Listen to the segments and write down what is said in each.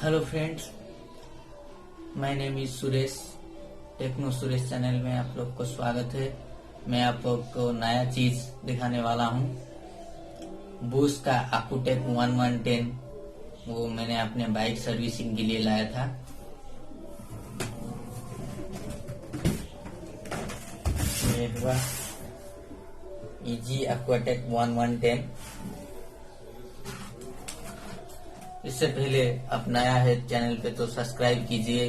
Hello friends, my name is Suresh. Techno Suresh channel में आप लोग को स्वागत है। मैं आप लोग को नया चीज दिखाने वाला हूँ। बोश का aquatak 1110 वो मैंने अपने बाइक सर्विसिंग के लिए लाया था। ये हुआ easyaquatak 1110। इससे पहले आप नया है चैनल पे तो सब्सक्राइब कीजिए,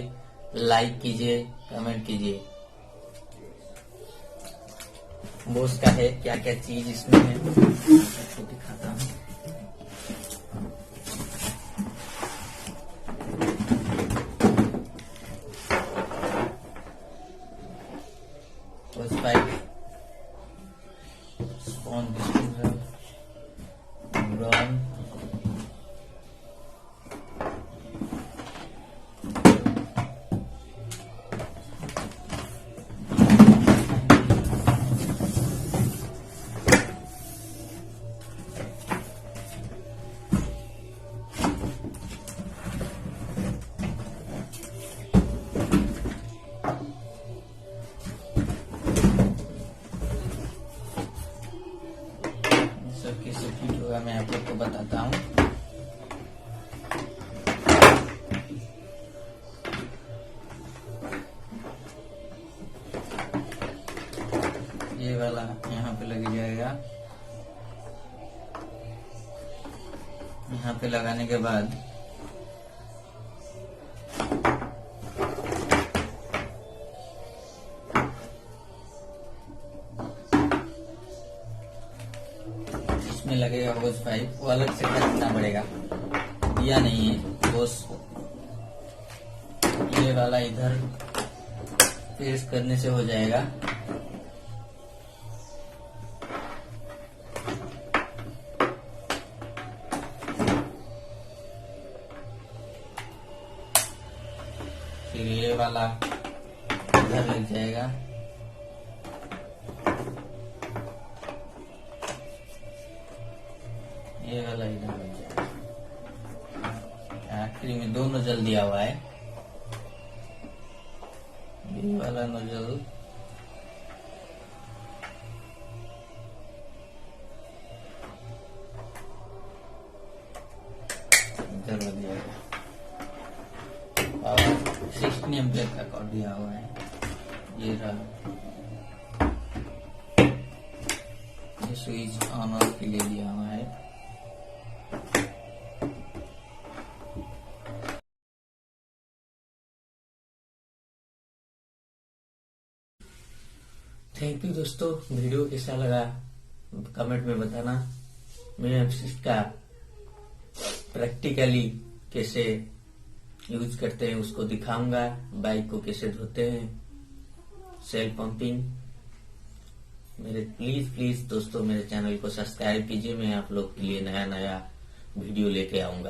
लाइक कीजिए, कमेंट कीजिए। बोस का है, क्या क्या चीज इसमें है आपको दिखाता हूँ। बोस पाइप, स्पॉन डिस्टेंसर, ब्राउन, सब कैसे फिट होगा मैं आप लोग को बताता हूँ। ये वाला यहाँ पे लग जाएगा। यहाँ पे लगाने के बाद इसमें लगेगा होस पाइप, वो अलग से खरीदना पड़ेगा, दिया नहीं है होस। ये वाला इधर प्रेस करने से हो जाएगा। फिर ये वाला इधर लग जाएगा। ये वाला इधर लग जाएगा। आखिरी में दो नोजल दिया हुआ है। ये वाला नोजल इधर लग जाएगा और 16 एम्पियर का कॉर्ड दिया हुआ है। ये रहा, ये स्विच ऑन ऑफ के लिए दिया हुआ है। थैंक यू दोस्तों, वीडियो कैसा लगा कमेंट में बताना। मैं इसका प्रैक्टिकली कैसे यूज करते हैं उसको दिखाऊंगा। बाइक को कैसे धोते हैं, सेल्फ पंपिंग। मेरे प्लीज दोस्तों मेरे चैनल को सब्सक्राइब कीजिए। मैं आप लोग के लिए नया नया वीडियो लेके आऊंगा।